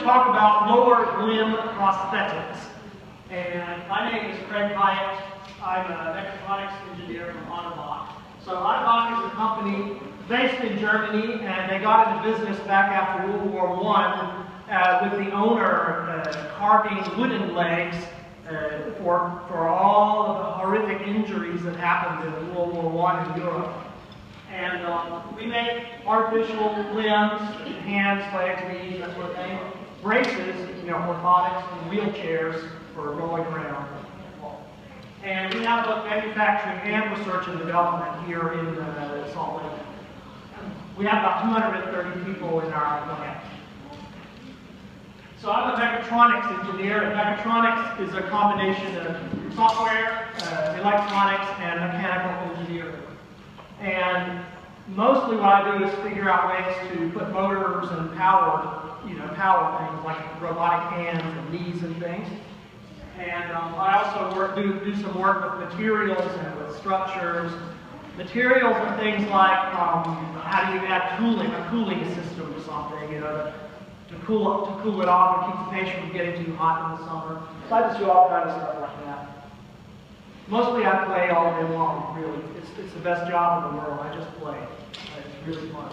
talk about lower limb prosthetics. And my name is Craig Hyatt. I'm a mechatronics engineer from Autobot. So Autobot is a company based in Germany, and they got into business back after World War I with the owner carving wooden legs for all of the horrific injuries that happened in World War I in Europe. And we make artificial limbs, hands, legs, knees, that sort of thing, braces, orthotics, and wheelchairs for rolling around. And we have both manufacturing and research and development here in Salt Lake. We have about 230 people in our plant. So I'm a mechatronics engineer, and mechatronics is a combination of software, electronics, and mechanical engineering. And mostly what I do is figure out ways to put motors and power things like robotic hands and knees and things. And I also do some work with materials and with structures. Materials are things like how do you add a cooling system to something, to cool it off and keep the patient from getting too hot in the summer. So I just do all kinds of stuff like that. Mostly I play all day long, really. It's the best job in the world. I just play. It's really fun.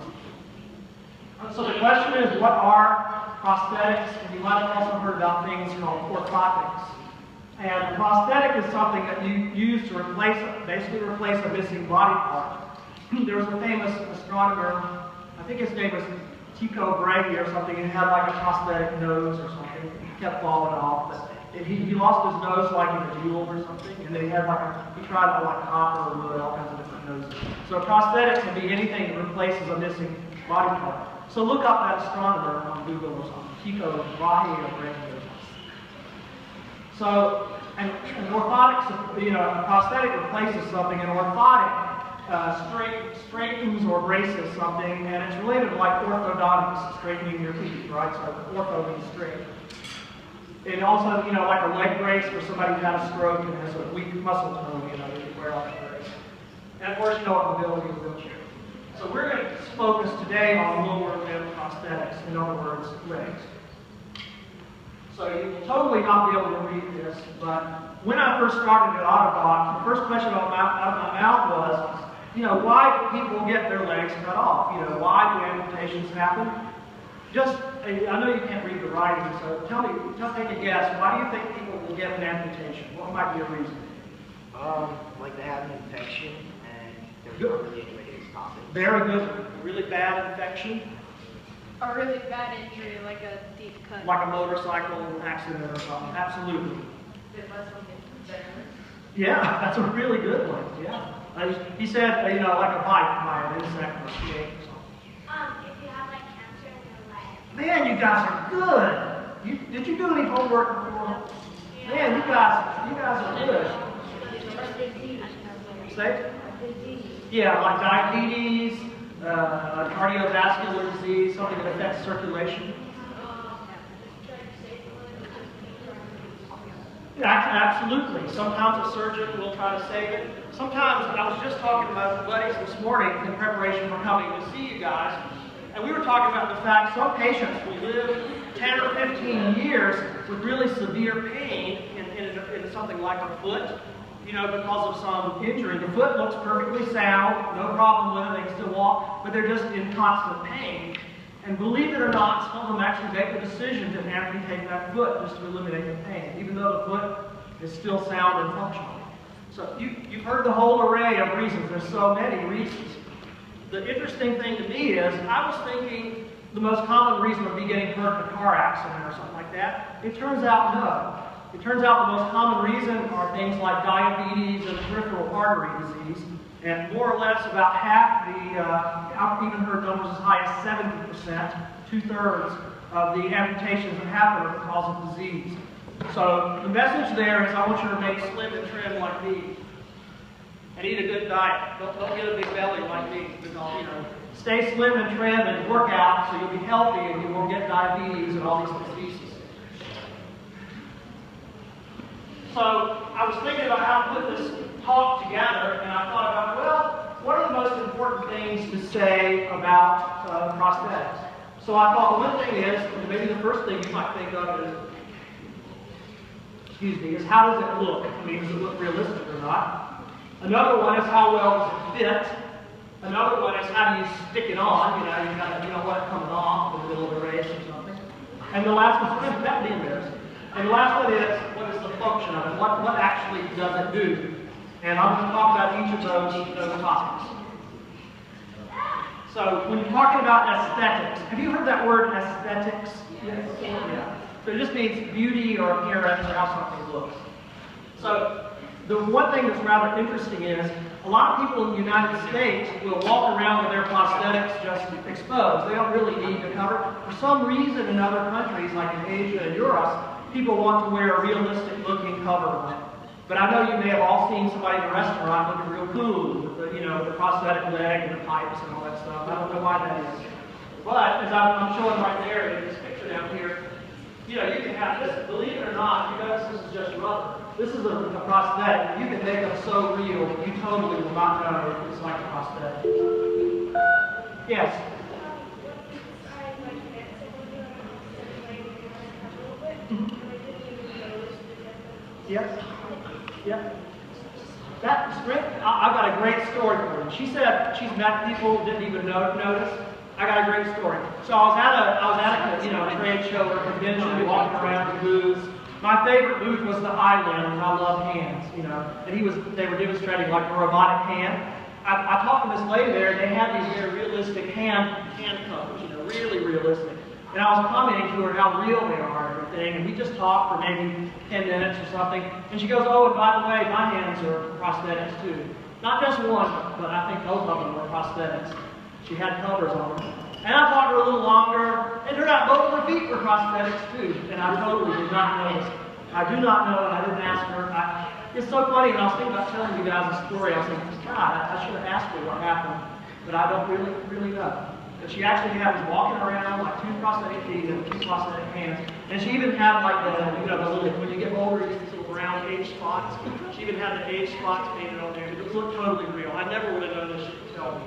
So the question is, what are prosthetics? And you might have also heard about things called orthotics. And a prosthetic is something that you use to basically replace a missing body part. There was a famous astronomer, I think his name was Tycho Brahe or something, and he had like a prosthetic nose or something. He kept falling off. But he lost his nose like in a duel or something, and then he tried to like copper or wood, all kinds of different noses. So a prosthetic can be anything that replaces a missing body part. So look up that astronomer on Google or something, Tycho Brahe or Brahe. So, and orthotics, a prosthetic replaces something, and orthotic straightens or braces something, and it's related to like orthodontics, straightening your teeth, right? So ortho means straight. And also, like a leg brace for somebody who had a stroke and has a weak muscle tone, you can wear off the brace. And of course, mobility in a wheelchair. So we're going to focus today on lower limb prosthetics, in other words, legs. So you will totally not be able to read this, but when I first started at Autobot, the first question out of my mouth was, why do people get their legs cut off? Why do amputations happen? I know you can't read the writing, so take a guess. Why do you think people will get an amputation? What might be a reason? Like they have an infection and there's not really any way to stop it. Very good. Really bad infection. A really bad injury, like a deep cut. Like a motorcycle accident or something. Absolutely. Yeah, that's a really good one. Yeah. He said, like a bite by an insect or a snake or something. If you have like cancer in your leg. Man, you guys are good. Did you do any homework before? Yeah. Man, you guys are good. Say? Yeah, like diabetes, cardiovascular disease, something that affects circulation. Absolutely. Sometimes a surgeon will try to save it. Sometimes, I was just talking to my buddies this morning in preparation for coming to see you guys, and we were talking about the fact some patients will live 10 or 15 years with really severe pain in something like a foot, because of some injury. The foot looks perfectly sound, no problem with it, they can still walk, but they're just in constant pain. And believe it or not, some of them actually make the decision to amputate that foot just to eliminate the pain, even though the foot is still sound and functional. So you've heard the whole array of reasons. There's so many reasons. The interesting thing to me is, I was thinking the most common reason would be getting hurt in a car accident or something like that. It turns out no. It turns out the most common reason are things like diabetes and peripheral artery disease. And more or less about half I've even heard numbers as high as 70%, 2/3 of the amputations that happen are because of disease. So the message there is I want you to make slim and trim like me. And eat a good diet. Don't get a big belly like me. Stay slim and trim and work out so you'll be healthy and you won't get diabetes and all these diseases. So I was thinking about how to put this talk together, and I thought about, well, what are the most important things to say about prosthetics? So I thought one thing is, maybe the first thing you might think of is how does it look? I mean, does it look realistic or not? Another one is how well does it fit? Another one is how do you stick it on? You don't want it coming off in the middle of a race or something. And the last one, that would be embarrassing. And the last one is, what is the function of it? What actually does it do? And I'm going to talk about each of those topics. So when you're talking about aesthetics, have you heard that word aesthetics? Yes. Yeah. So it just means beauty or appearance or how something looks. So the one thing that's rather interesting is a lot of people in the United States will walk around with their prosthetics just exposed. They don't really need to cover. For some reason in other countries, like in Asia and Europe, people want to wear a realistic looking cover on it. But I know you may have all seen somebody in a restaurant looking real cool with the prosthetic leg and the pipes and all that stuff. I don't know why that is. But as I'm showing right there in this picture down here, you can have this. Believe it or not, you notice this is just rubber. This is a prosthetic. You can make them so real that you totally will not know if it's like a prosthetic. Yes? Yes? Yeah. That strength, I've got a great story for you. She said she's met people didn't even notice. I got a great story. So I was at a trade show or a convention, walking around the booths. My favorite booth was the Highland, and I love hands, And they were demonstrating like a robotic hand. I talked to this lady there, and they had these very realistic hand covers, really realistic. And I was commenting to her how real they are and everything, and we just talked for maybe 10 minutes or something. And she goes, oh, and by the way, my hands are prosthetics too. Not just one, but I think both of them were prosthetics. She had covers on them. And I talked to her a little longer, and turned out both of her feet were prosthetics too. And I totally did not notice. I do not know, and I didn't ask her. It's so funny, and I was thinking about telling you guys a story. I was thinking, God, I should have asked her what happened, but I don't really know. But she actually was walking around like 2 prosthetic feet and 2 prosthetic hands. And she even had like the little, when you get older, you get these little round age spots. She even had the age spots painted on there. It looked totally real. I never would have known this, she could tell me.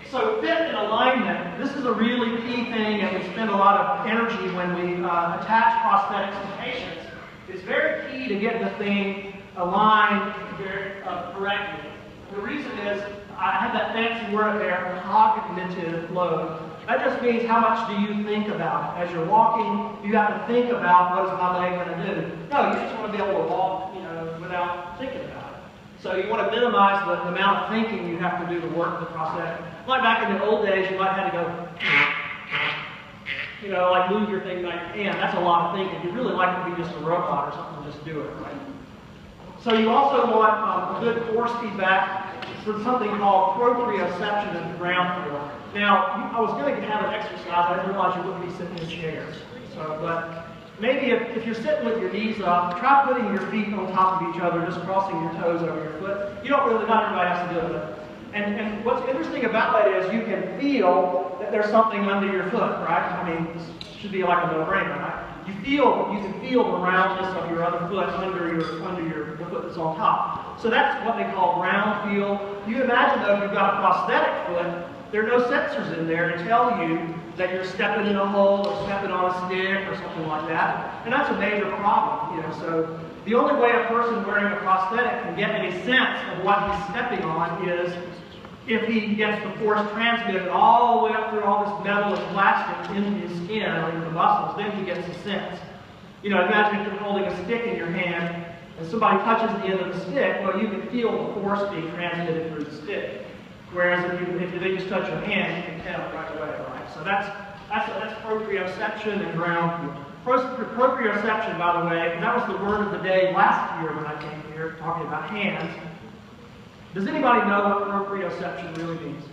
So fit and alignment, this is a really key thing, and we spend a lot of energy when we attach prosthetics to patients. It's very key to get the thing aligned very correctly. The reason is, I have that fancy word there, cognitive load. That just means how much do you think about it. As you're walking, you have to think about what is my leg going to do. No, you just want to be able to walk, without thinking about it. So you want to minimize the amount of thinking you have to do to work the prosthetic. Like back in the old days, you might have had to go, like move your thing like your hand. That's a lot of thinking. You'd really like it to be just a robot or something, just do it, right? So you also want a good force feedback for something called proprioception of the ground feel. Now, I was going to have an exercise. I didn't realize you wouldn't be sitting in chairs. But maybe if you're sitting with your knees up, try putting your feet on top of each other, just crossing your toes over your foot. Not everybody has to do it. And what's interesting about that is you can feel that there's something under your foot, right? I mean, this should be like a no-brainer, right? You can feel the roundness of your other foot under the foot that's on top. So that's what they call ground feel. You imagine though, if you've got a prosthetic foot, there are no sensors in there to tell you that you're stepping in a hole or stepping on a stick or something like that. And that's a major problem, So the only way a person wearing a prosthetic can get any sense of what he's stepping on is if he gets the force transmitted all the way up through all this metal and plastic into his skin or into the muscles, then he gets a sense. Imagine if you're holding a stick in your hand and somebody touches the end of the stick, well, you can feel the force being transmitted through the stick. Whereas if they just touch your hand, you can tell right away, right? So that's proprioception and ground feel. Proprioception, by the way, that was the word of the day last year when I came here talking about hands. Does anybody know what proprioception really means?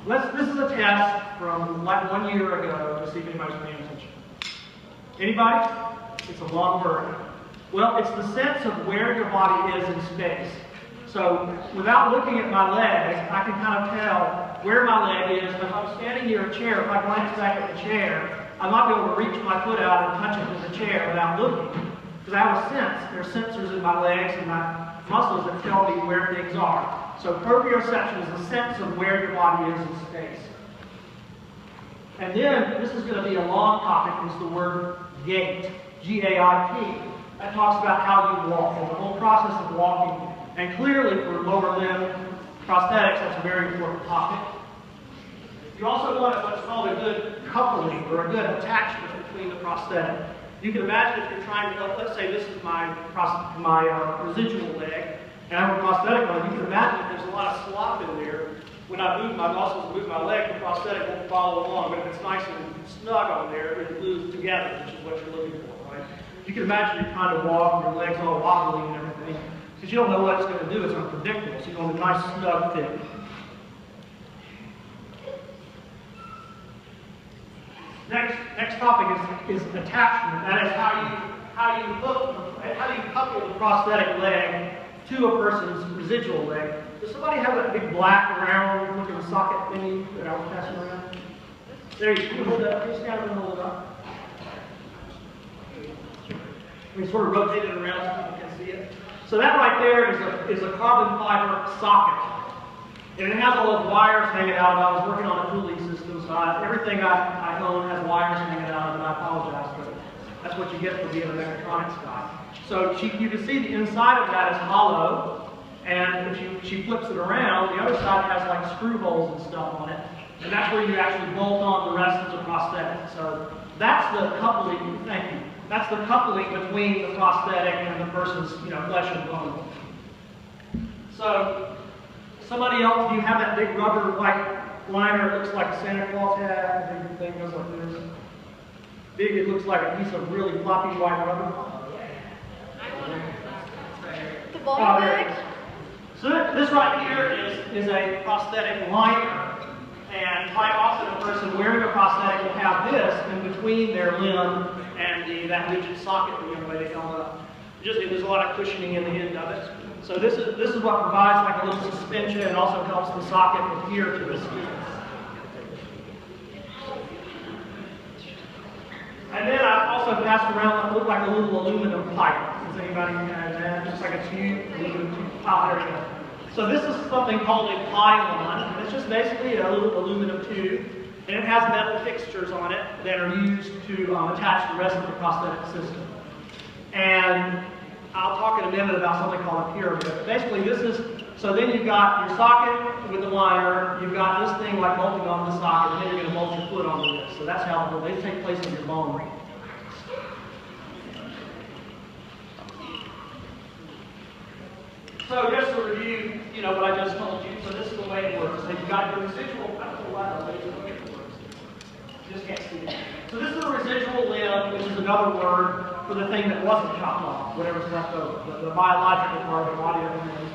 This is a test from like 1 year ago to see if anybody's paying attention. Anybody? It's a long word. Well, it's the sense of where your body is in space. So without looking at my legs, I can kind of tell where my leg is. If I'm standing near a chair, if I glance back at the chair, I might be able to reach my foot out and touch it with the chair without looking. Because I have a sense. There are sensors in my legs and my muscles that tell me where things are. So proprioception is the sense of where your body is in space. And then, this is going to be a long topic, is the word gait, G-A-I-T. That talks about how you walk, and the whole process of walking. And clearly, for lower limb prosthetics, that's a very important topic. You also want what's called a good coupling, or a good attachment between the prosthetic. You can imagine if you're trying to, let's say this is my residual leg, and I have a prosthetic on it. You can imagine if there's a lot of slop in there, when I move my muscles, move my leg, the prosthetic won't follow along. But if it's nice and snug on there, it'll glue together, which is what you're looking for, right? You can imagine you're trying to walk, and your legs all wobbly and everything, because you don't know what it's going to do. It's unpredictable. So you want a nice snug fit. Next topic is attachment. That is how you couple the prosthetic leg to a person's residual leg. Does somebody have that big black round looking socket thingy that I was passing around? There you go. Hold it up. Just stand up and hold it up. We sort of rotate it around so people can see it. So that right there is a carbon fiber socket. And it has all those wires hanging out. I was working on a cooling system, so everything I own has wires hanging out, and I apologize, but that's what you get for being an electronics guy. So you can see the inside of that is hollow, and if she flips it around, the other side has like screw holes and stuff on it, and that's where you actually bolt on the rest of the prosthetic. So that's the coupling, thank you, that's the coupling between the prosthetic and the person's flesh and bone. So, somebody else, do you have that big rubber white liner? It looks like a Santa Claus hat. The big thing goes like this. Big, it looks like a piece of really floppy white rubber. The ball bag? So this right here is a prosthetic liner. And quite often a person wearing a prosthetic will have this in between their limb and that rigid socket the young lady held up. There's a lot of cushioning in the end of it. So this is what provides like a little suspension and also helps the socket adhere to the skin. And then I also passed around what looked like a little aluminum pipe. Does anybody have that? Just like a tube, aluminum tube. Oh, there you go. So this is something called a pylon. It's just basically a little aluminum tube, and it has metal fixtures on it that are used to attach the rest of the prosthetic system. And I'll talk in a minute about something called a pyramid. But basically this is, so then you've got your socket with the liner, you've got this thing like bolting onto the socket, and then you're going to bolt your foot onto this. So that's how they take place in your bone. So just to review, what I just told you. So this is the way it works. So you've got your residual, I don't know why the way it works. You just can't see it. So this is a residual limb, which is another word for the thing that wasn't chopped off, whatever's left over, the biological part of the body of the man.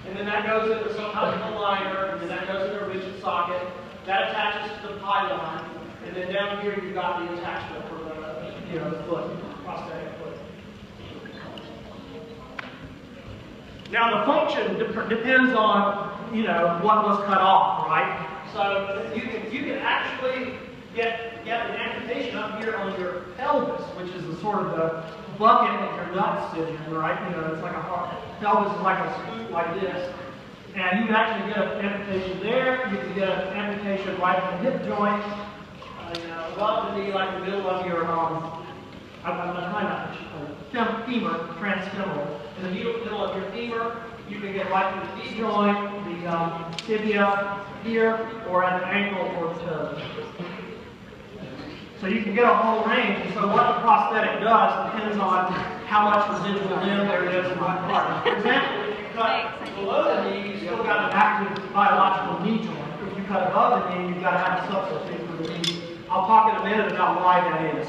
And then that goes into some kind of a liner, and then that goes into a rigid socket. That attaches to the pylon, and then down here you've got the attachment for the foot, prosthetic foot. Now the function depends on what was cut off, right? So you can actually get an amputation up here on your pelvis, which is the sort of the bucket that your nuts sit in, right? It's like pelvis is like a scoop like this. And you can actually get an amputation there. You can get an amputation right in the hip joint, above the knee, like the middle of your, femur, transfemoral. In the middle of your femur, you can get right in the knee joint, the tibia here, or at the ankle or the toe. So you can get a whole range. So what the prosthetic does depends on how much residual limb there is in what part. For example, if you cut below the knee, you've still got an active biological knee joint. If you cut above the knee, you've got to have a substitute for the knee. I'll talk in a minute about why that is.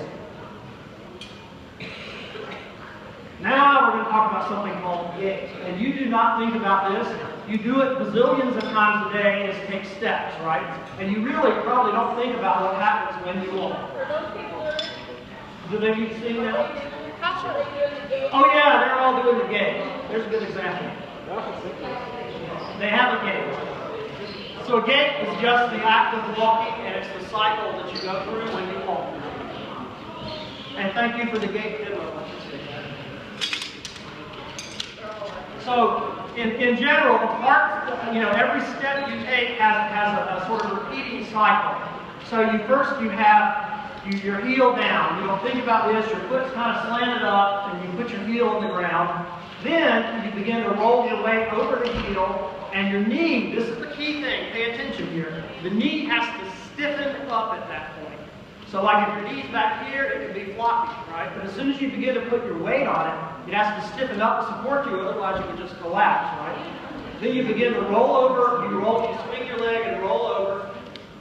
Now we're going to talk about something called gait. And you do not think about this. You do it bazillions of times a day as take steps, right? And you really probably don't think about what happens when you walk. Do they keep seeing that? Oh yeah, they're all doing the gait. There's a good example. They have a gait. So a gait is just the act of walking, and it's the cycle that you go through when you walk. And thank you for the gait demo. So in general, the parts, every step you take has a sort of repeating cycle. So you have your heel down. Think about this, your foot's kind of slanted up, and you put your heel on the ground. Then you begin to roll your weight over the heel, and your knee, this is the key thing, pay attention here. The knee has to stiffen up at that point. So like if your knee's back here, it can be floppy, right? But as soon as you begin to put your weight on it, it has to stiffen up to support you, otherwise you would just collapse, right? Then you begin to roll over, you swing your leg and roll over,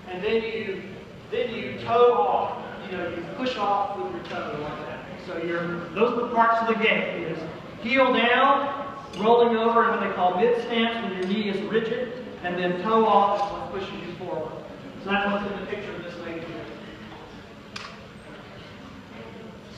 and then you toe off, you push off with your toe like that. So those are the parts of the game. Is heel down, rolling over in what they call mid stance when your knee is rigid, and then toe off is what pushes you forward. So that's what's in the picture of this lady here.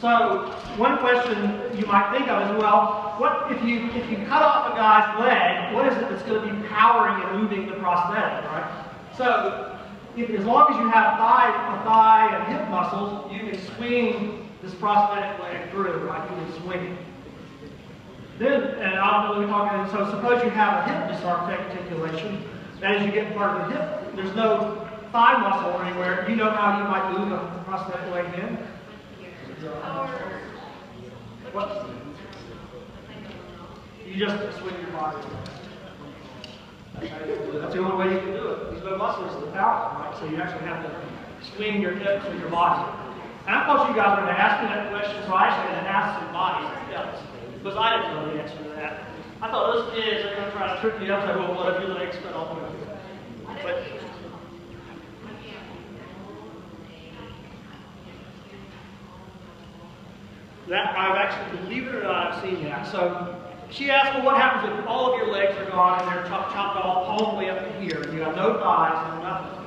So one question you might think of is, well, what if you cut off a guy's leg, what is it that's going to be powering and moving the prosthetic, right? So as long as you have thigh and hip muscles, you can swing this prosthetic leg through, right? You can swing it. Then, and I'll be talking, so suppose you have a hip disarticulation. That is, you get part of the hip, there's no thigh muscle anywhere. Do you know how you might move a prosthetic leg then? What? You just swing your body. That's the only way you can do it. There's no muscles in the power, right? So you actually have to swing your hips with your body. And I thought you guys were going to ask me that question, so I actually had to ask somebody else. Because I didn't know the answer to that. I thought those kids are going to try to trip me up and say, well, what if your legs cut all the way through? But that, I've actually, believe it or not, I've seen that. So she asked, well, what happens if all of your legs are gone and they're chopped off all the way up to here? You have no thighs, no nothing.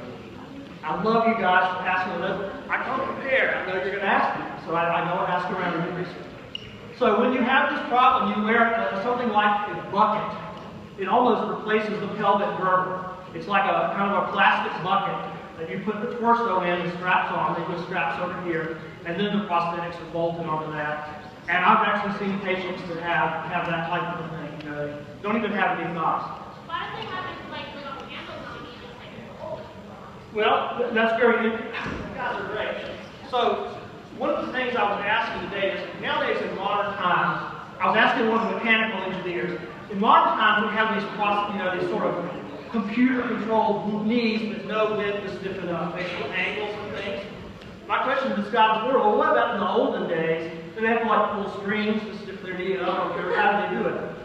I love you guys for asking those. I come prepared. I know you're going to ask me. So I know I ask around and do research. So when you have this problem, you wear something like a bucket. It almost replaces the pelvic girdle. It's like a kind of a plastic bucket that you put the torso in and straps on. They put straps over here, and then the prosthetics are bolted onto that. And I've actually seen patients that have that type of thing. They don't even have any thighs. Why do they have it like little handles on each side? Well, that's very interesting. You guys are great. So one of the things I was asking today is, nowadays in modern times, I was asking one of the mechanical engineers, in modern times we have these sort of computer-controlled knees with no width to stiffen up, based on angles and things. My question to this guy before, well, what about in the olden days? Do they have to like pull strings to stiffen their knee up, or how do they do it?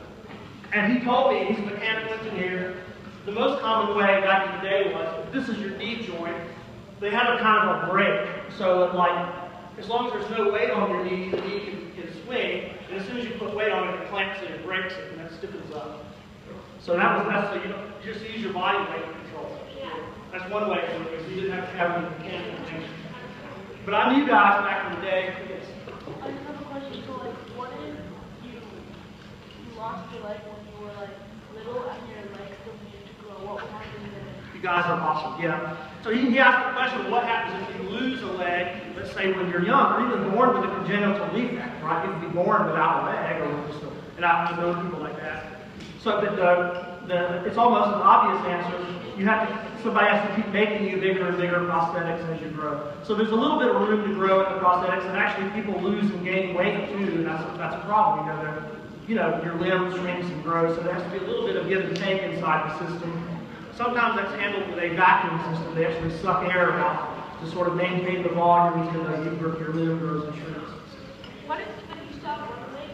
And he told me, he's a mechanical engineer, the most common way back in the day was, if this is your knee joint, they had a kind of a break. So that, like, as long as there's no weight on your knee, the knee can swing, and as soon as you put weight on it, it clamps it and breaks it, and that stiffens up. So that's so you just use your body weight to control it. Yeah. That's one way to do it, so you didn't have to have any mechanical things. But I knew guys back in the day. Yes. I just have a question. So, like, what if you lost your leg when you were like little and your leg still needed to grow? What would happen then? You guys are awesome. Yeah. So he asked the question, what happens if you lose a leg, let's say when you're young, or even born with a congenital defect, right? You can be born without a leg, or just and I've known people like that. So it's almost an obvious answer. Somebody has to keep making you bigger and bigger prosthetics as you grow. So there's a little bit of room to grow in the prosthetics, and actually people lose and gain weight too, and that's a problem. Your limb shrinks and grows, so there has to be a little bit of give and take inside the system. Sometimes that's handled with a vacuum system. They actually suck air out to sort of maintain the volume even though your limb grows and shrinks. What if you stop one leg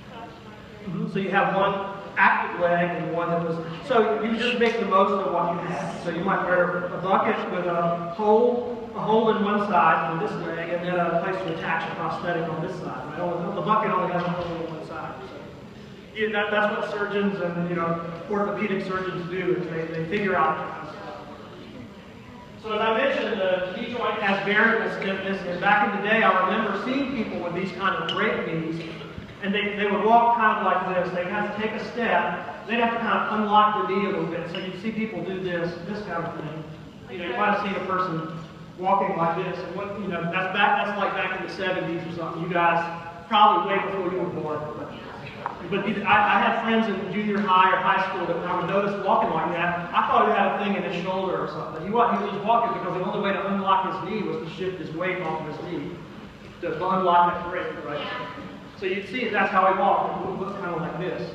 stops? So you have one active leg and one that was, so you just make the most of what you have. So you might wear a bucket with a hole in one side for this leg, and then a place to attach a prosthetic on this side. Right? The bucket only has a hole on one side. So that's what surgeons and orthopedic surgeons do, is they figure out that kind of stuff. So as I mentioned, the knee joint has variable stiffness, and back in the day I remember seeing people with these kind of great knees. And they would walk kind of like this. They'd have to take a step. They'd have to kind of unlock the knee a little bit. So you'd see people do this kind of thing. You might have seen a person walking like this. And that's like back in the 70s or something. You guys probably way before you were born. But But I had friends in junior high or high school that when I would notice walking like that, I thought he had a thing in his shoulder or something. He was walking because the only way to unlock his knee was to shift his weight off of his knee to unlock that brake, right? So you'd see that's how he walked. It looked kind of like this.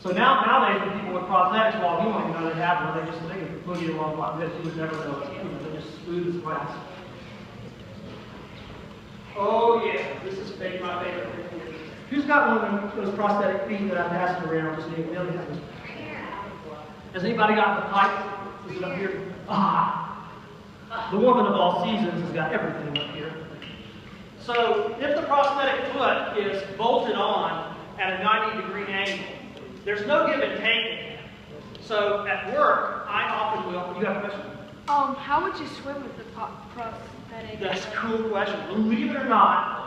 So nowadays, when people with prosthetics walk, you don't even know they have one. They can boogie along like this. You would never know it. They're just smooth as glass. Oh yeah, this is my favorite thing. Who's got one of those prosthetic feet that I passed around? Just need to Has anybody got the pipe? Is it up here? Ah! The woman of all seasons has got everything up here. So if the prosthetic foot is bolted on at a 90-degree angle, there's no give and take. So at work, I often will. You have a question? How would you swim with the prosthetic? That's a cool question. Believe it or not,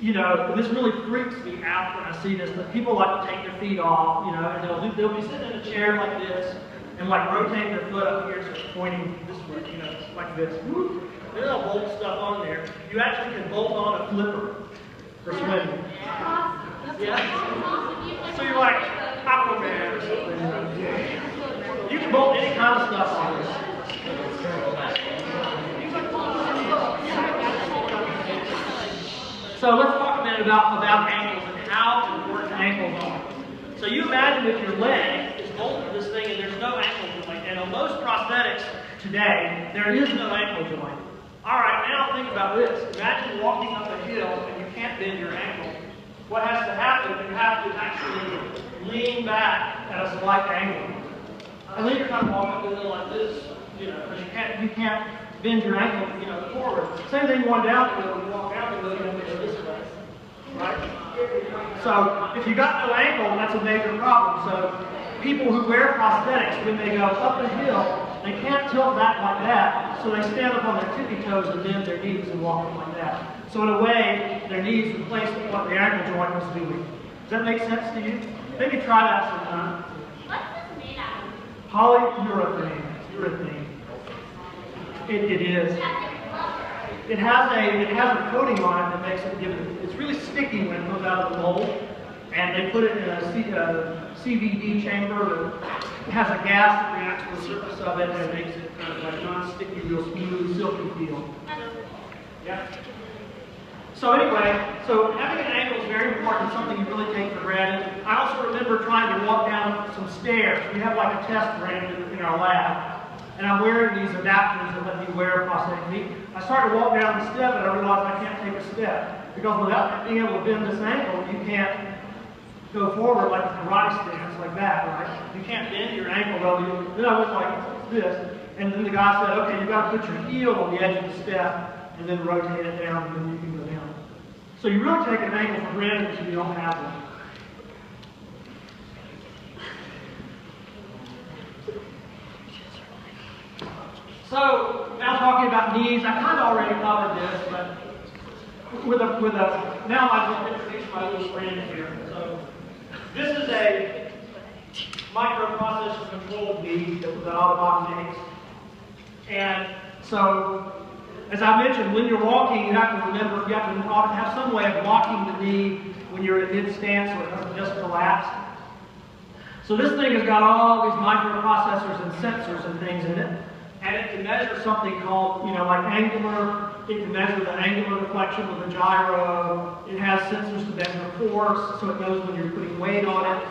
you know, this really freaks me out when I see this, but people like to take their feet off, you know, and they'll be sitting in a chair like this and like rotate their foot up here so it's pointing this way, you know, like this. Whoop. Then they'll bolt stuff on there. You actually can bolt on a flipper for swimming. Yeah. So you're like Aquaman or something. You can bolt any kind of stuff on this. So let's talk a minute about ankles and how important ankles are. So you imagine if your leg is bolted to this thing and there's no ankle joint, and on most prosthetics today, there is no ankle joint. All right, now think about this. Imagine walking up a hill and you can't bend your ankle. What has to happen, you have to actually lean back at a slight angle. And then you're kind of walking up the hill like this, you know, because you can't bend your ankle, you know, forward. Same thing going down the hill. When you walk down the hill, you have to go this way, right? So if you got no ankle, that's a major problem. So people who wear prosthetics, when they go up a hill, they can't tilt back like that, so they stand up on their tippy toes and bend their knees and walk up like that. So in a way, their knees replace what the ankle joint was doing. Does that make sense to you? Maybe try that sometime. What's this made out of? Polyurethane. Urethane. It is. It has a coating on it that makes it it's really sticky when it comes out of the mold, and they put it in a CVD chamber that has a gas that reacts to the surface of it and makes it kind of like non-sticky, real smooth, silky feel. Yeah. So anyway, so having an ankle is very important, something you really take for granted. I also remember trying to walk down some stairs. We have like a test ran in our lab. And I'm wearing these adapters that let me wear prosthetic feet. I started to walk down the step and I realized I can't take a step. Because without being able to bend this ankle, you can't go forward like a karate stance like that, right? You can't bend your ankle though. Then I went like this. And then the guy said, okay, you've got to put your heel on the edge of the step and then rotate it down and then you can go down. So you really take an ankle for granted if you don't have one. So now talking about knees, I kind of already covered this, but now I'm going to introduce my little friend here. So this is a microprocessor controlled knee that Autobot makes. And so, as I mentioned, when you're walking, you have to remember you have to have some way of locking the knee when you're in mid-stance so it doesn't just collapse. So this thing has got all these microprocessors and sensors and things in it. And it can measure something called, you know, like angular, it can measure the angular deflection with a gyro. It has sensors to measure force, so it knows when you're putting weight on it.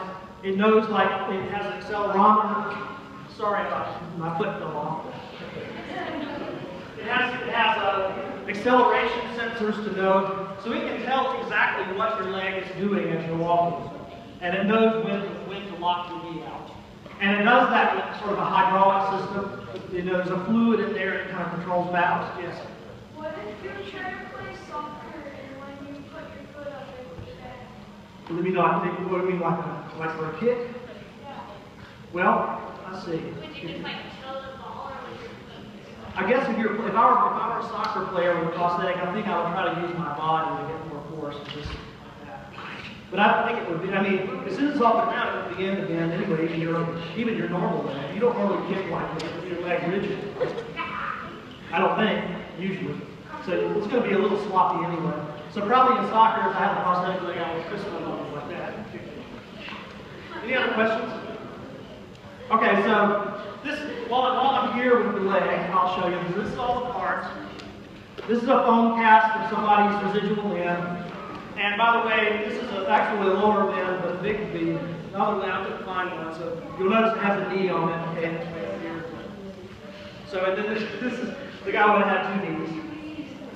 It knows, like, it has an accelerometer. Sorry, my foot fell off. It has acceleration sensors to know, so it can tell exactly what your leg is doing as you're walking. And it knows when to lock your knee out. And it does that with sort of a hydraulic system. You know, there's a fluid in there that kind of controls balance. Yes? What if you're trying to play soccer and when you put your foot up and push back? What do you mean, like for a kick? Yeah. Well, I see. Would you just like throw the ball or would your foot? I guess if I were a soccer player with a prosthetic, I think I would try to use my body to get more force and just like that. But I don't think it would be. I mean, as soon as it's off the ground, it would begin to bend anyway. Even your normal leg. You don't normally kick like this with your leg rigid. I don't think usually. So it's going to be a little sloppy anyway. So probably in soccer, if I had a prosthetic leg, I would twist my body like that. Any other questions? Okay, so this, while I'm here with the leg, I'll show you. This is all the parts. This is a foam cast of somebody's residual limb. And by the way, this is actually a lower limb, but a big V. Another limb, I couldn't find one, so you'll notice it has a knee on it. Okay? So and then this is the guy would have had 2 knees.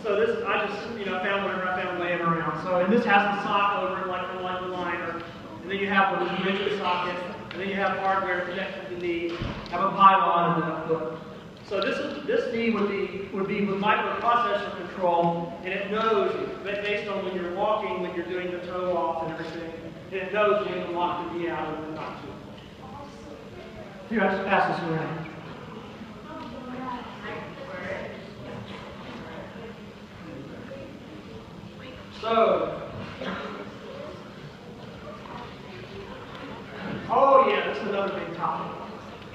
So this, I just, found whatever I found laying around. So, and this has the sock over it, like the liner. And then you have the rigid socket, and then you have hardware connected to the knee, have a pylon and then a foot. So this knee would be with microprocessor control, and it knows that based on when you're walking, when you're doing the toe off and everything, and it knows when to lock the knee out and when not to. Here, I just pass this around. So, oh yeah, that's another big topic.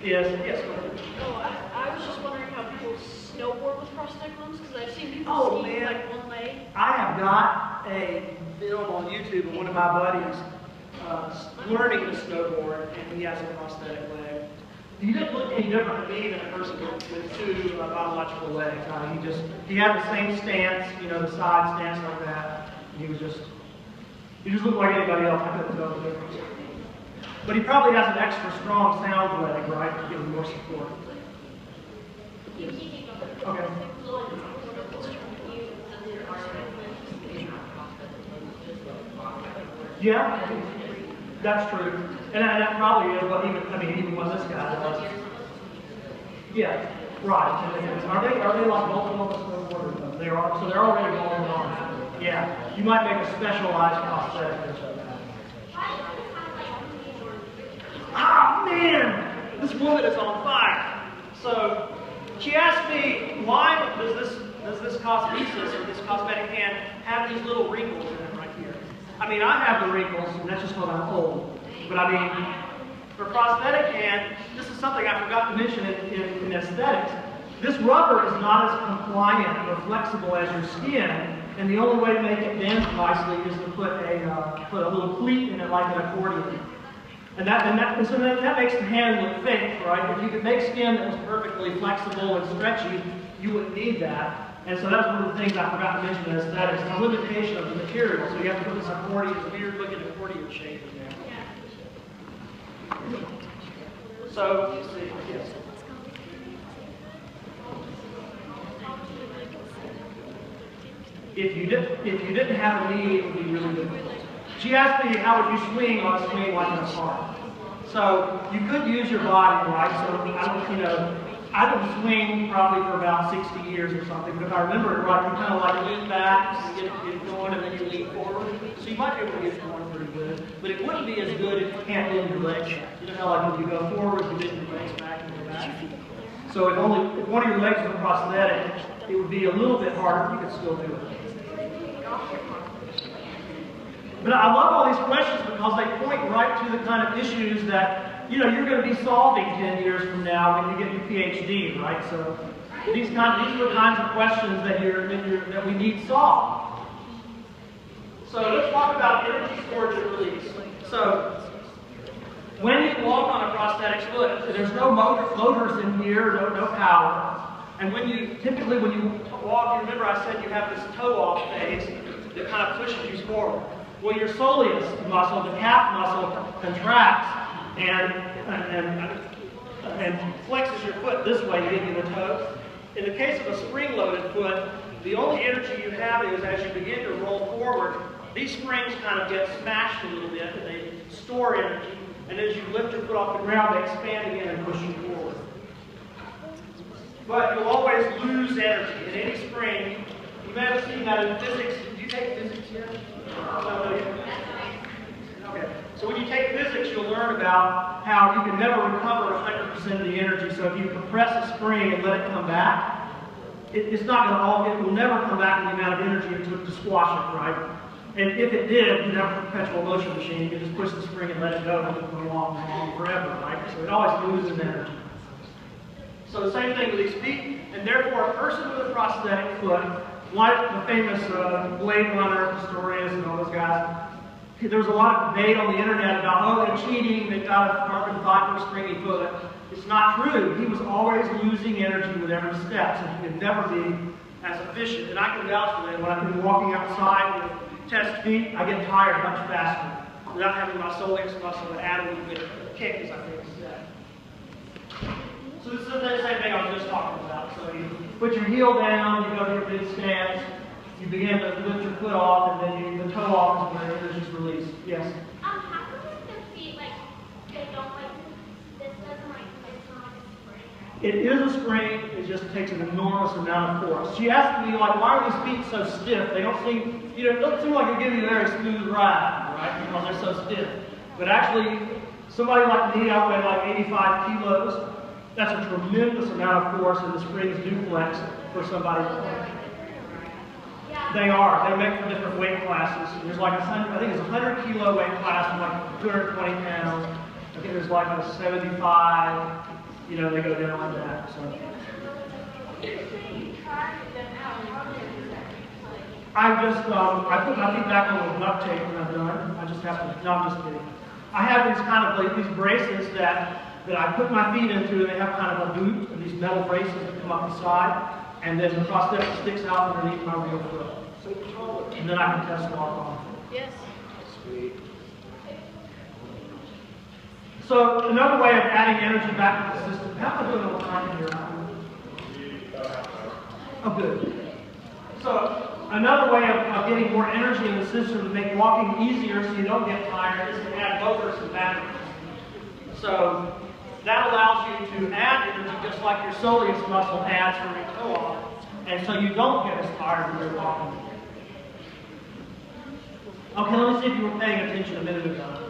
Yes, go ahead. Oh, I was just wondering how people snowboard with prosthetic limbs, because I've seen people Oh, ski man. like one leg. I have got a film on YouTube of one of my buddies learning to snowboard, and he has a prosthetic leg. He didn't look any different to me than a person with 2 biological legs. He had the same stance, the side stance like that. He just looked like anybody else. I couldn't tell the difference. But he probably has an extra strong sound leg, right, to give him more support. Yes. Okay. Yeah, that's true. And that probably is what even what this guy does. Yeah, right. Are they like multiple snowboarders? They are, so they're already going on. Yeah, you might make a specialized prosthetic or something. Ah, man! This woman is on fire. So, she asked me, why does this cosmesis, or this cosmetic hand, have these little wrinkles in it right here? I mean, I have the wrinkles, and that's just because I'm old. But I mean, for prosthetic hand, this is something I forgot to mention in aesthetics. This rubber is not as compliant or flexible as your skin, and the only way to make it bend nicely is to put a little cleat in it like an accordion. So that makes the hand look fake, right? If you could make skin that was perfectly flexible and stretchy, you wouldn't need that. And so that's one of the things I forgot to mention in aesthetics, the limitation of the material. So you have to put this accordion, weird looking accordion shape in there. So, you see, yes. If you didn't have a knee, it would be really difficult. She asked me, how would you swing on a swing like in a park? So you could use your body, right? So I didn't swing probably for about 60 years or something, but if I remember it right, you kind of like lean back and get it going, and then you lean forward. So you might be able to get it going pretty good, but it wouldn't be as good if you can't bend your legs back. You know how like when you go forward, you bend your legs back and go back. So if one of your legs was prosthetic, it would be a little bit harder. You could still do it. But I love all these questions because they point right to the kind of issues that you're going to be solving 10 years from now when you get your PhD, right? So these are the kinds of questions that we need solved. So let's talk about energy storage and release. So when you walk on a prosthetic foot, there's no motors in here, no power. And typically when you walk, you remember I said you have this toe off phase that kind of pushes you forward. Well, your soleus muscle, the calf muscle, contracts and flexes your foot this way to give you the toe. In the case of a spring-loaded foot, the only energy you have is as you begin to roll forward, these springs kind of get smashed a little bit and they store energy. And as you lift your foot off the ground, they expand again and push you forward. But you'll always lose energy in any spring. You may have seen that in physics. Did you take physics here? Okay. So when you take physics, you'll learn about how you can never recover 100% of the energy. So if you compress a spring and let it come back, it will never come back in the amount of energy it took to squash it, right? And if it did, you'd have a perpetual motion machine. You could just push the spring and let it go and it would go on forever, right? So it always loses energy. So the same thing with these feet, and therefore a person with a prosthetic foot, like the famous Blade Runner, Pistorius, and all those guys, There's a lot of debate on the internet about, oh, they're cheating, they've got a carbon fiber stringy foot. It's not true. He was always losing energy with every step, so he could never be as efficient. And I can vouch for that. When I've been walking outside with test feet, I get tired much faster without having my soleus muscle add a little bit of a kick, as I think is said. So this is the same thing I was just talking about. So you put your heel down, you go to your mid stance, you begin to lift your foot off, and then the toe off is where the energy is released. Yes? How come the feet, like, they don't, like, this doesn't, like, it's not a spring? It is a spring, it just takes an enormous amount of force. She asked me, like, why are these feet so stiff? They don't seem, you know, it doesn't seem like you're giving you a very smooth ride, right? Because they're so stiff. But actually, somebody like me, I weigh like 85 kilos. That's a tremendous amount of force, and the springs do flex for somebody. They are. They make for different weight classes. There's like I think it's a 100 kilo weight class with like 220 pounds. I think there's like a 75. You know, they go down like that. So. I just I put my feet back on with duct tape when I'm done. I just have to. No, I'm just kidding. I have these kind of like these braces that I put my feet into. They have kind of a boot and these metal braces that come up the side. And then the prosthetic sticks out underneath my real foot. And then I can test walk on. Yes. Sweet. So another way of adding energy back to the system. How am I doing all the time here? Oh, good. So another way of getting more energy in the system to make walking easier so you don't get tired is to add motors and batteries. So that allows you to add energy just like your soleus muscle adds from your toe off, and so you don't get as tired when you're walking. Okay, let me see if you were paying attention a minute ago.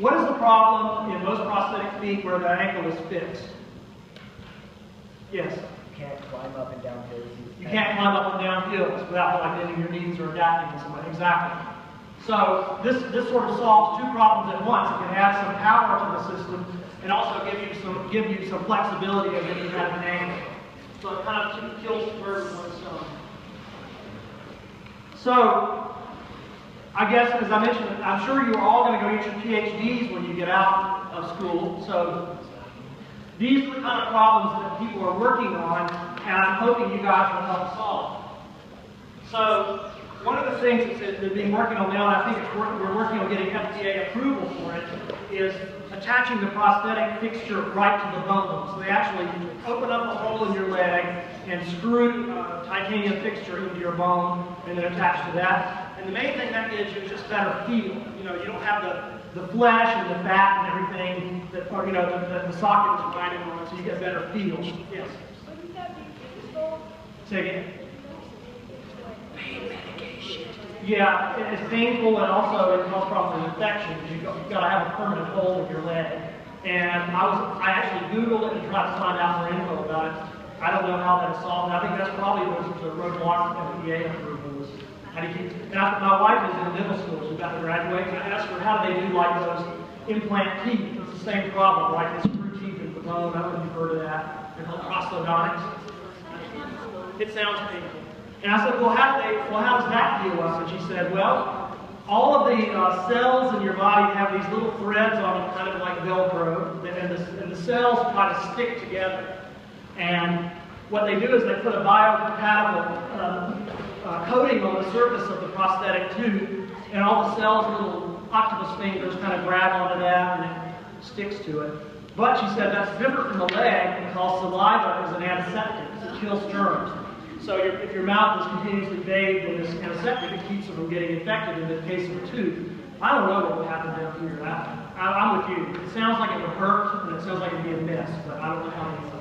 What is the problem in most prosthetic feet where the ankle is fixed? Yes? Can't climb up and down hills. You can't climb up and down hills without like bending your knees or adapting in some way. Exactly. So this sort of solves two problems at once. It can add some power to the system and also give you some flexibility as if you have an angle. So it kind of kills the bird with one stone. So I guess, as I mentioned, I'm sure you're all going to go get your PhDs when you get out of school. So these are the kind of problems that people are working on, and I'm hoping you guys will help solve. So one of the things that they've been working on now, and I think we're working on getting FDA approval for it, is attaching the prosthetic fixture right to the bone. So they actually open up a hole in your leg and screw a titanium fixture into your bone and then attach to that. And the main thing that gives you is just better feel. You know, you don't have the flesh and the fat and everything that, or, you know, the socket is grinding on it, so you get better feel. Yes? Wouldn't that be useful? Say again? Pain medication. Yeah, it's painful, and also it causes problems with infection. You've got to have a permanent hole in your leg. And I actually Googled it and tried to find out more info about it. I don't know how that's solved. I think that's probably the roadblock to FDA approval. How do you keep? And my wife is in middle school. She's about to graduate. And I asked her, how do they do like those implant teeth? It's the same problem, right? They screw teeth into the bone. I don't know if you've heard of that. They're called prosthodontics. It sounds painful. And I said, well, how does that heal up? And she said, well, all of the cells in your body have these little threads on them, kind of like Velcro, and the cells try to stick together. And what they do is they put a biocompatible coating on the surface of the prosthetic tooth, and all the cells, little octopus fingers, kind of grab onto that, and it sticks to it. But she said that's different from the leg because saliva is an antiseptic. It kills germs. So if your mouth is continuously bathed in this antiseptic, it keeps them from getting infected. In the case of a tooth, I don't know what would happen down here. I'm with you. It sounds like it would hurt, and it sounds like it would be a mess, but I don't know how to do it.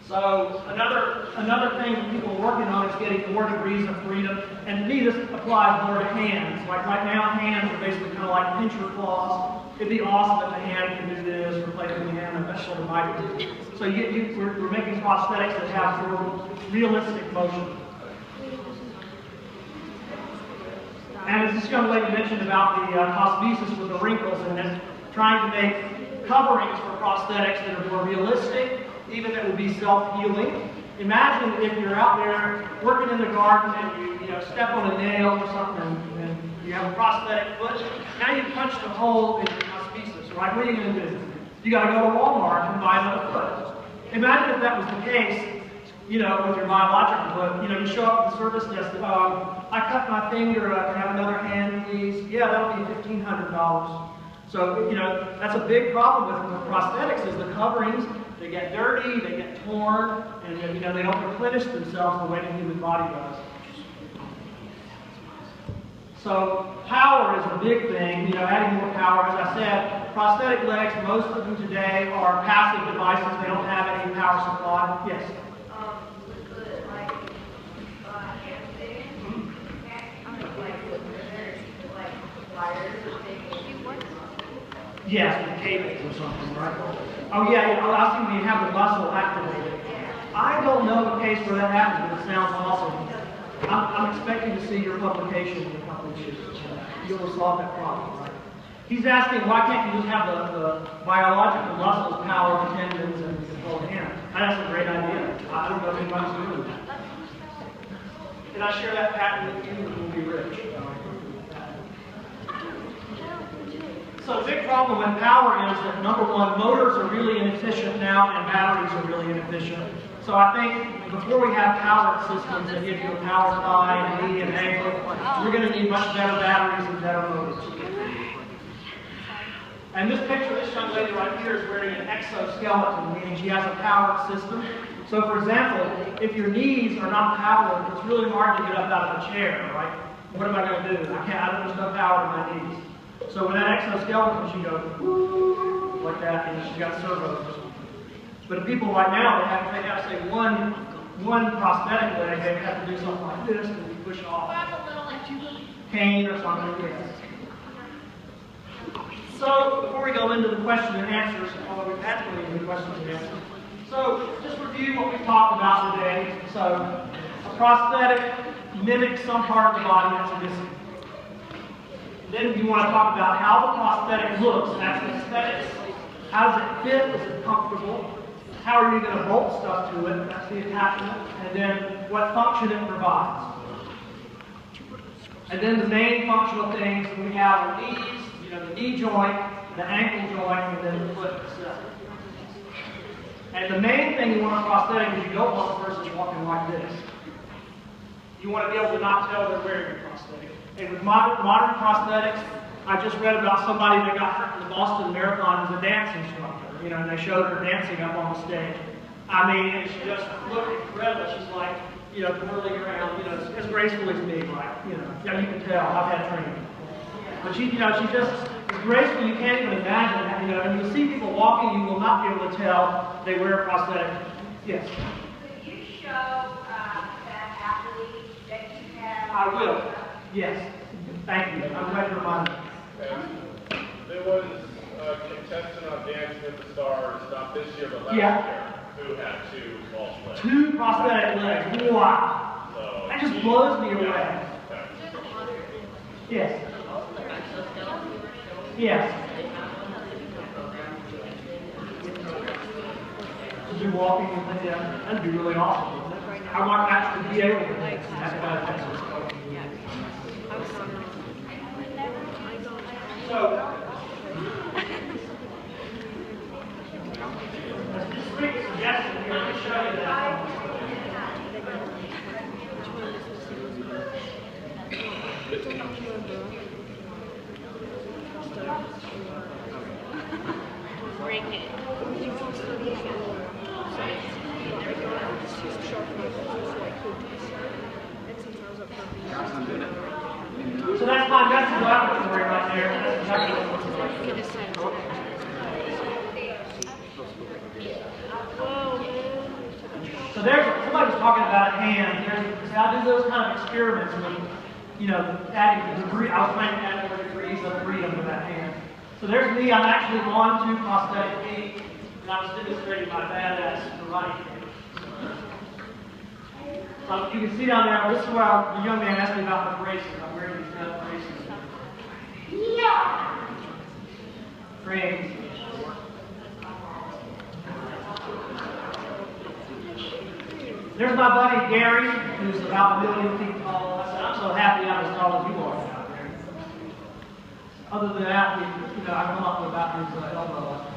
So another thing that people are working on is getting more degrees of freedom. And to me, this applies more to hands. Like right now, hands are basically kind of like pincher claws. It'd be awesome if the hand can do this, or play with the hand, and that sort of might do. So we're making prosthetics that have sort of realistic motion. And as this young lady mentioned about the cosmesis with the wrinkles in it, trying to make coverings for prosthetics that are more realistic, even that would be self-healing, Imagine if you're out there working in the garden and you step on a nail or something and you have a prosthetic foot. Now you've punched a hole in your prosthesis, right? What are you going to do? You got to go to Walmart and buy another foot. Imagine if that was the case, with your biological foot. You show up at the service desk, I cut my finger, can I have another hand, please? Yeah, that'll be $1,500. So, that's a big problem with prosthetics is the coverings. They get dirty, they get torn, and they don't replenish themselves the way the human body does. So power is a big thing, adding more power. As I said, prosthetic legs, most of them today are passive devices. They don't have any power supply. Yes? Yes, with cables or something, right? Oh yeah, I see when you have the muscle activated. I don't know a case where that happens, but it sounds awesome. I'm expecting to see your publication in a couple of years. You'll resolve that problem, right? He's asking, why can't you just have the biological muscles power the tendons and control the hand? That's a great idea. I don't know if anybody's doing that. Can I share that patent with you? We'll be rich. So the big problem with power is that, number one, motors are really inefficient now and batteries are really inefficient. So I think before we have powered systems that give you a power thigh and knee and ankle, we're going to need much better batteries and better motors. And this picture, this young lady right here is wearing an exoskeleton, meaning she has a powered system. So for example, if your knees are not powered, it's really hard to get up out of a chair, right? What am I going to do? There's no power to my knees. So with that exoskeleton, she goes, woo, like that, and she's got servos. But people right now, they have to say one prosthetic leg, they have to do something like this, and you push off. Cane or something, yes. So before we go into the question and answers, although we've had plenty of questions and answers, so just review what we've talked about today. So a prosthetic mimics some part of the body that's missing. Then you want to talk about how the prosthetic looks, and that's aesthetics. How does it fit? Is it comfortable? How are you going to bolt stuff to it? That's the attachment. And then what function it provides. And then the main functional things we have are knees, the knee joint, the ankle joint, and then the foot itself. And the main thing you want a prosthetic is you don't want the person walking like this. You want to be able to not tell they're wearing a prosthetic. And with modern prosthetics, I just read about somebody that got hurt in the Boston Marathon as a dance instructor. And they showed her dancing up on the stage. I mean, and she just looked incredible. She's like, twirling around, as graceful as me, right? Yeah, you can tell. I've had training. But she just is graceful. You can't even imagine that. And you see people walking, you will not be able to tell they wear a prosthetic. Yes. Could you show that athlete that you have? I will. Yes. Thank you. I'm glad you reminded me. There was a contestant on Dancing with the Stars, not this year, but last year, who had two false legs. Two prosthetic legs. Wow. So, That just blows me away. Yes. Yes. To do walking and things, that'd be really awesome. I might actually be able to. That's about Texas. So, just a quick suggestion here. Let me show you that. Break it. So that's my message laboratory right there. That's exactly what it looks like. So somebody was talking about a hand. I do those kind of experiments with, adding debris. I was trying to add more degrees of freedom to that hand. So there's me. I'm actually on two prosthetic feet, and I was demonstrating my badass karate. You can see down there, this is where the young man asked me about the braces. I'm wearing these kind of braces. Yeah! Great. There's my buddy Gary, who's about 1 million feet tall. I said, I'm so happy I'm as tall as you are out there. Other than that, I come up with about his elbow.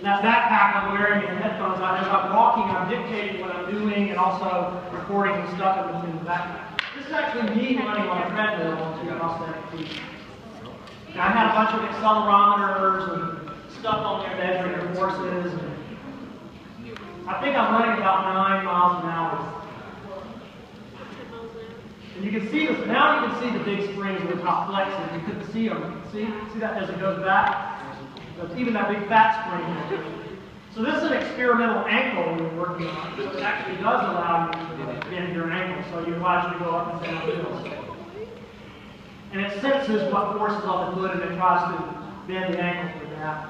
That backpack I'm wearing and headphones on, as I'm walking, I'm dictating what I'm doing and also recording stuff in the backpack. This is actually me running on a treadmill on 2 prosthetic feet. Now, I had a bunch of accelerometers and stuff on there measuring your forces. I think I'm running about 9 miles an hour. And you can see this, now you can see the big springs with the top flexing. You couldn't see them. See that as it goes back? Even that big fat spring. So this is an experimental ankle we're working on. So it actually does allow you to bend your ankle, so you allows you to go up and down hills. And it senses what forces on the foot and it tries to bend the ankle for that.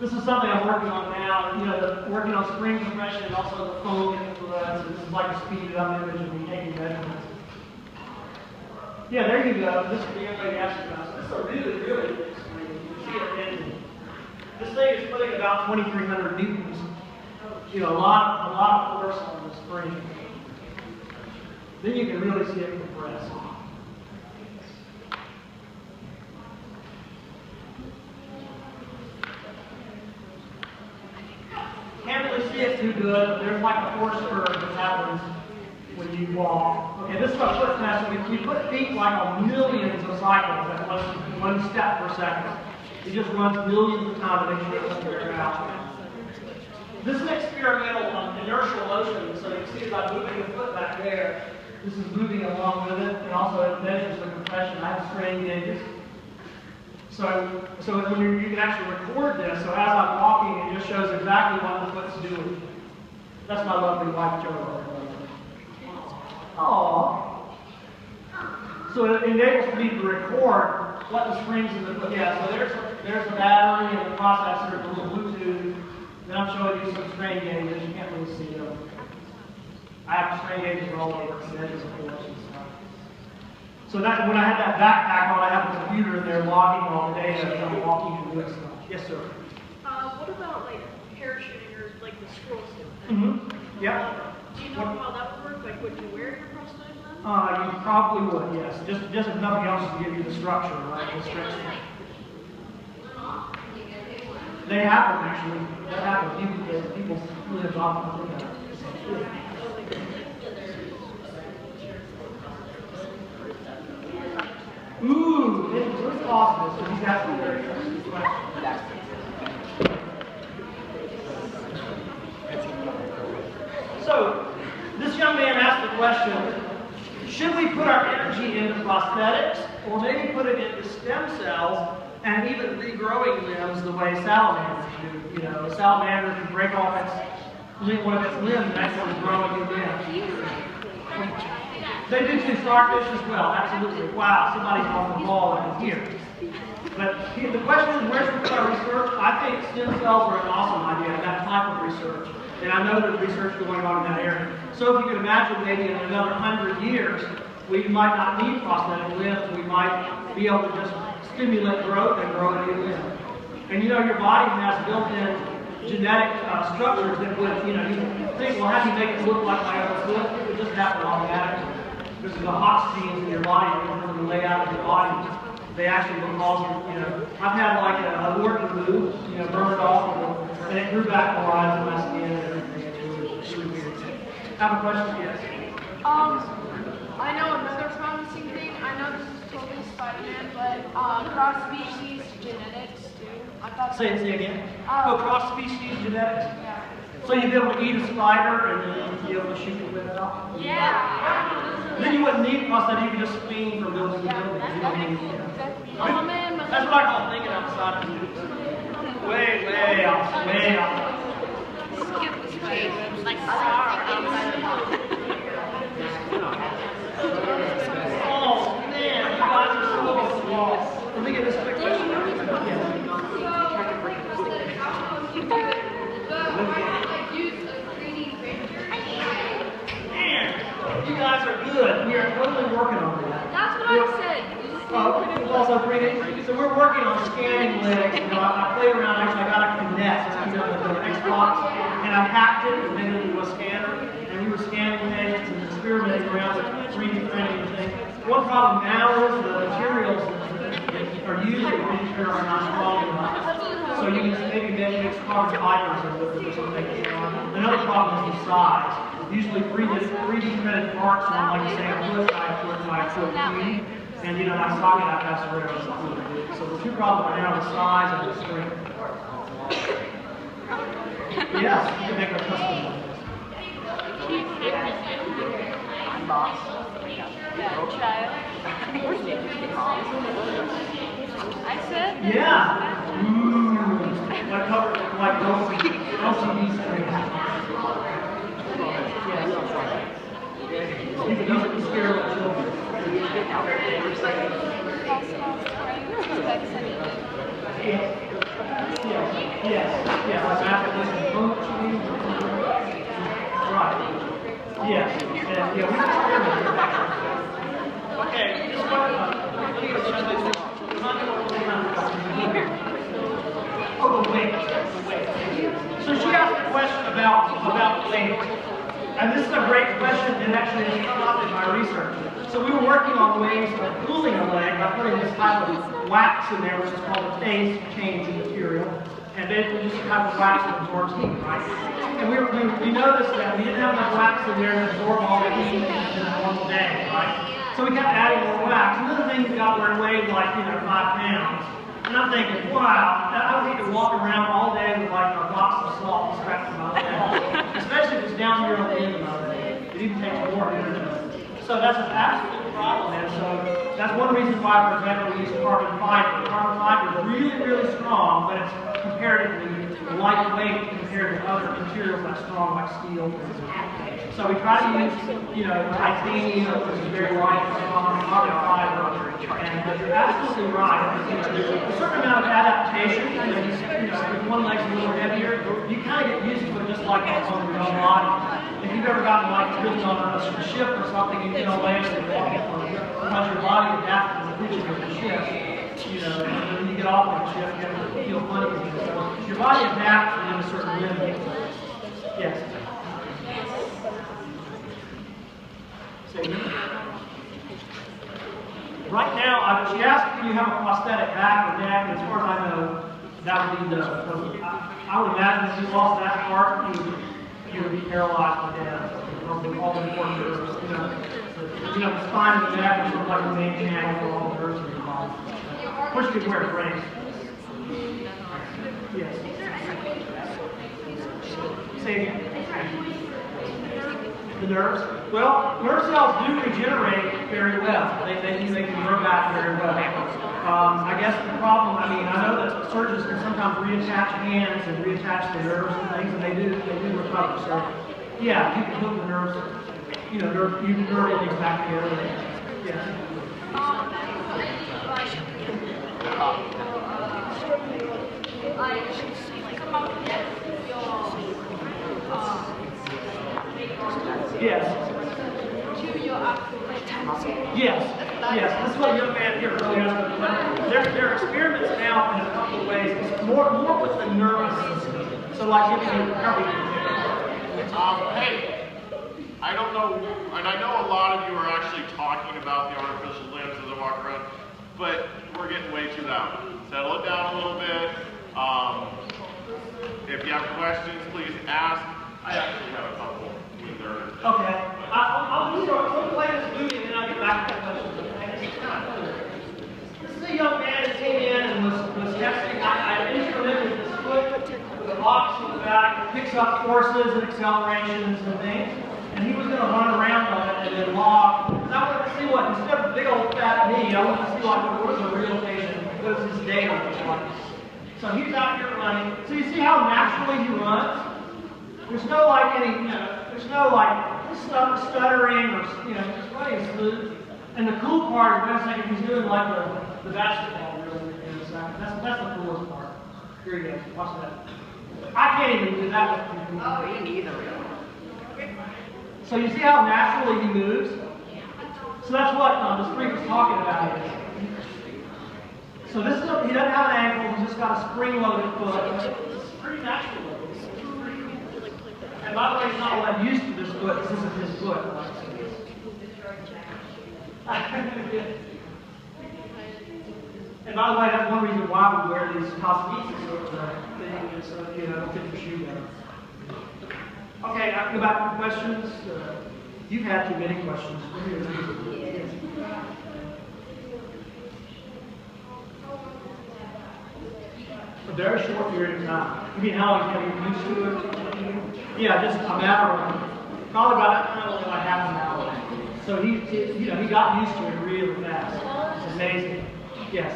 This is something I'm working on now, working on spring compression and also the foam influence. This is like a speeded up image of me taking measurements. Yeah, there you go. This is the everybody asks about. This is a really, really big spring. You can see it bending. This thing is putting about 2,300 newtons. A lot of force on the spring. Then you can really see it compress. Can't really see it too good. There's like a force curve that happens when you walk. Okay, this is a foot test. We put feet like on millions of cycles at one step per second. It just runs millions of times to make sure it doesn't wear out. This is an experimental inertial motion, so you can see as I'm moving the foot back there, this is moving along with it, and also it measures the compression. I have strain gauges. So when you can actually record this, so as I'm walking, it just shows exactly what the foot's doing. That's my lovely wife, Jo. Aww. So it enables me to record what the springs in the foot. Yeah, so there's the battery and the processor, the little Bluetooth. Then I'm showing you some strain gauges. You can't really see them. I have strain gauges all over the edges of force and stuff. So that when I had that backpack on, I have a computer in there logging all the data as I'm walking and doing stuff. Yes, sir. What about like parachuting or like the scroll stick? Yeah. Do you know how that would work? Like, would you wear your prosthetic then? You probably would, yes. Just if nothing else to give you the structure, right? The stretch. They happen actually. That happens. People live off of that. Ooh, where's the office? So he's asking a very interesting question. So, this young man asked the question, should we put our energy into prosthetics, or maybe put it into stem cells and even regrowing limbs the way salamanders do? A salamander can break off one of its limbs and actually grow a new limb. They do too, starfish as well, absolutely. Wow, somebody's on the ball right here. But the question is, where should we put our research? I think stem cells are an awesome idea, that type of research. And I know there's research going on in that area. So if you can imagine maybe in another 100 years, we might not need prosthetic limbs. We might be able to just stimulate growth and grow a new limb. And your body has built-in genetic structures that would, you think, well, how do you make it look like my other foot? It would just happen automatically. Because the Hox genes in your body, because of the layout of your body, they actually will cause I've had like a wart removed, burned off, and it grew back more into my skin and everything. It's really weird. Have a question? Yes. I know another promising thing. I know this is totally Spider-Man, but cross-species genetics too. I thought. Say it again. Cross-species genetics. Yeah. So you'd be able to eat a spider and then you'd be able to shoot it with it out? Yeah. Then you wouldn't need prosthetic, you could just clean from building to building. Oh man, That's what I call thinking outside the loop. Way out, way out. skip this way, like far outside the box. Oh man, you guys are so lost. Let me get this quick question. Man, you guys are good. We are totally working on that. That's what I said. It's also 3D. So we're working on scanning legs. I played around. Actually, I got a Kinect, with an Xbox, and I hacked it and made it into a scanner, and we were scanning things and experimenting around with 3D printing and things. One problem now is the materials that are used in 3D printer are not strong enough. So you can maybe mix carbon fibers or something. Another problem is the size. Usually 3D printed parts are like say a foot by a foot by a foot cube. And you know, my socket I pass around is a little bit. So the two problems are now the size and the strength. Yes, you can make a custom one. I said? Yeah. Ooh. Like cover like LCD screen. Yes. You can use it to scare little children. Yes, like mathematician. Right. Yes, and yeah, we experimented with that. Okay, this one, the weight. So she asked a question about weight. And this is a great question, and actually has come up in my research. So we were working on ways of cooling a leg by putting this type of wax in there, which is called a phase changing material. And basically just a type of wax that absorbs heat, right? And we noticed that we didn't have enough wax in there to absorb all the heat in a normal day, right? So we kept adding more wax. And then the things got where it weighed like, 5 pounds. And I'm thinking, wow, I would hate to walk around all day with like a box of salt strapped to my leg. Especially if it's down here on the end of my leg. It even takes more energy. So that's an absolute problem. And so that's one reason why, for example, we use carbon fiber. Carbon fiber is really, really strong, but it's comparatively lightweight compared to other materials like strong, like steel. So we try to use, titanium, which is very light, carbon fiber. And you're absolutely right. There's a certain amount of adaptation. If one leg's a little heavier, you kind of get used to it just like on your own body. If you've ever gotten like driven on a ship or something, you get on land and because your body adapts to the creatures of the ship. And when you get off of the ship, you feel funny. So your body adapts within a certain limit. Yes. Right now, she asked if you have a prosthetic back or neck, and as far as I know, that would be I would imagine if you lost that part, you would be paralyzed by death. All the important nerves, the spine of the neck is sort of like the main channel for all the nerves in your body. Of course, you could wear a brace. Yes. Say again. The nerves? Well, nerve cells do regenerate very well. They can grow back very well. I guess the problem, I know that surgeons can sometimes reattach hands and reattach the nerves and things, and they do recover. So, yeah, you can hook the nerves, you can nerve things back together. Yeah. Yes. Yes. This is what a young man here really has. There are experiments now in a couple of ways. It's more with the nervous system. So, like, if you hey, I don't know, and I know a lot of you are actually talking about the artificial limbs as I walk around, but we're getting way too loud. Settle it down a little bit. If you have questions, please ask. I actually have a couple. Okay. I'll play this movie and then I'll get back to that question. This is a young man who came in and was testing. I instrumented this foot with a box on the back that picks up forces and accelerations and things. And he was going to run around on it and then log. Because I wanted to see what, instead of big old fat me, I wanted to see what was a real patient, what does his data look like. So he's out here running. So you see how naturally he runs? There's no there's no stuttering or, just running smooth. And the cool part, wait a second, he's doing like the basketball really in a second. That's the coolest part. Here he goes, watch that. I can't even do that with people. Oh, me neither. So you see how naturally he moves? So that's what this freak was talking about here. So this is, he doesn't have an ankle, he's just got a spring-loaded foot. It's pretty natural. And by the way, he's not all that used to this foot. This isn't his foot. And by the way, that's one reason why we wear these cosmesis sort of thing, is so you know, fit your shoe better. Okay, now go back to questions. You've had too many questions. A very short period of time. You mean how long you get used to it? Yeah, just a matter of probably about only like half an hour. So he got used to it really fast. It's amazing. Yes.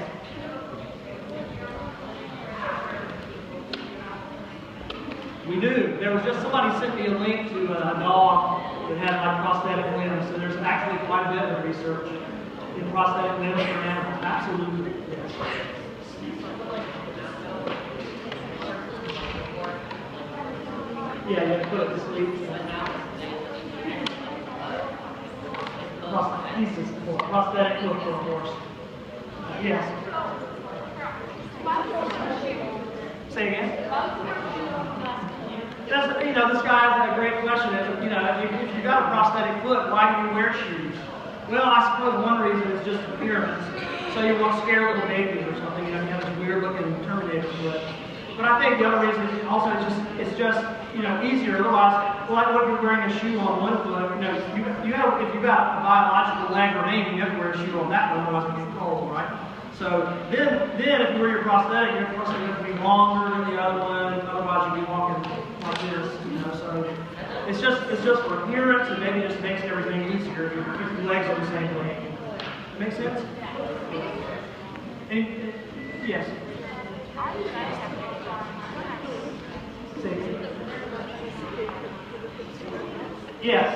We do. There was just somebody sent me a link to a dog that had like prosthetic limbs. So there's actually quite a bit of research in prosthetic limbs for animals. Absolutely. Yes. Yeah, you have to put it to sleep. Prosthesis, prosthetic foot for a horse. Yes. Say again? That's, you know, this guy has a great question. You know, if you've got a prosthetic foot, why do you wear shoes? Well, I suppose one reason is just appearance. So you won't scare little babies or something. You know, you have this weird looking Terminator foot. But I think the other reason is also it's just you know, easier. Otherwise, like what if you're wearing a shoe on one foot? You know, you have, if you've got a biological leg or ankle, you have to wear a shoe on that one, otherwise it gets cold, right? So then if you wear your prosthetic, your foot has to be longer than the other one. Otherwise, you'd be walking like this. You know, so it's just for appearance, and maybe just makes everything easier if your legs are the same length. Make sense? Yes. Yes.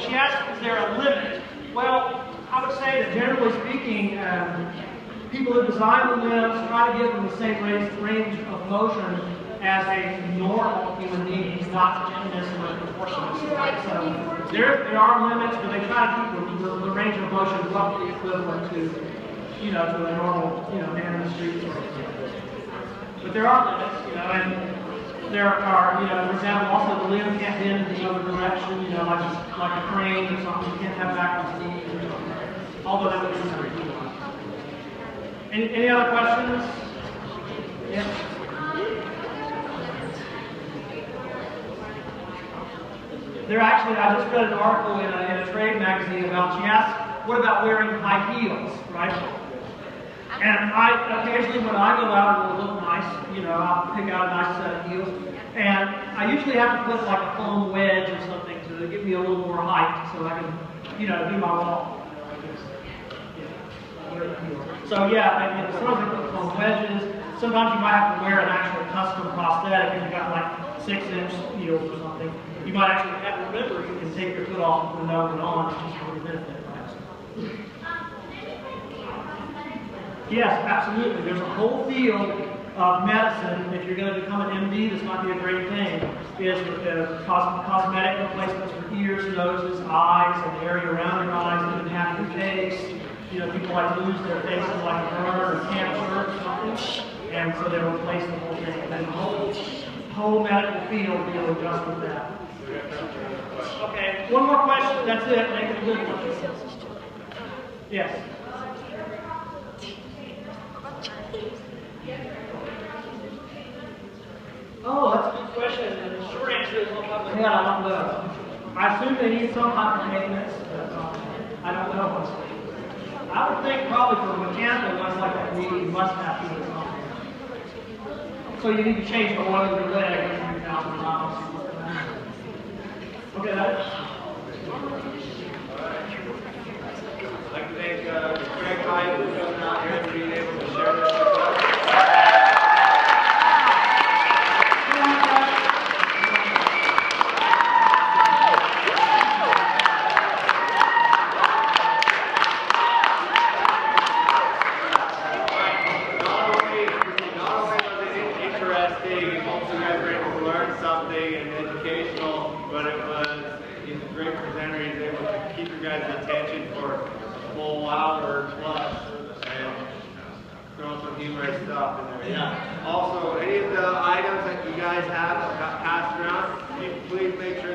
She asked, is there a limit? Well, I would say that generally speaking, people who design the limbs try to give them the same range of motion as a normal human being, not gymnast or proportionist. Right? So there are limits, but they try to keep the range of motion roughly equivalent to, you know, to a normal, you know, man in the street. But there are limits, you know, and there are, you know, for example, also the limb can't bend in the other direction, you know, like a crane or something. You can't have backwards knees or something. Although that would be very cool. Any other questions? Yes. There actually, I just read an article in a trade magazine about, she asked, what about wearing high heels, right? And occasionally when I go out, it will look nice, you know, I'll pick out a nice set of heels. And I usually have to put like a foam wedge or something to give me a little more height so I can, you know, do my walk. So yeah, sometimes I put foam wedges. Sometimes you might have to wear an actual custom prosthetic if you've got like 6-inch heels or something. You might actually have to remember you can take your foot off and put another one on just for the benefit, right? Yes, absolutely. There's a whole field of medicine. If you're going to become an MD, this might be a great thing. Is cosmetic replacements for ears, noses, eyes, and the area around your eyes, even half your face. You know, people like to lose their faces like a burn or cancer or something, and so they replace the whole thing. And the whole medical field deals just with that. Okay, one more question. That's it. Make it a good one. Yes. Oh, that's a good question. And the short answer is, off the top of my head, I don't know. I assume they need some type of maintenance, but I don't know. I would think probably for mechanical ones like that, you must have to do something. So you need to change the oil of your leg every few thousand miles. Okay, that's. I'd like to thank Greg Hyde for coming out here and being able to share this with us. Also, any of the items that you guys have that got passed around, please make sure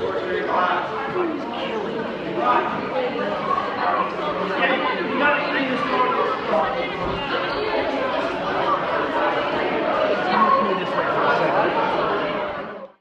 course of your class. Right. Yeah, you got to clean this door.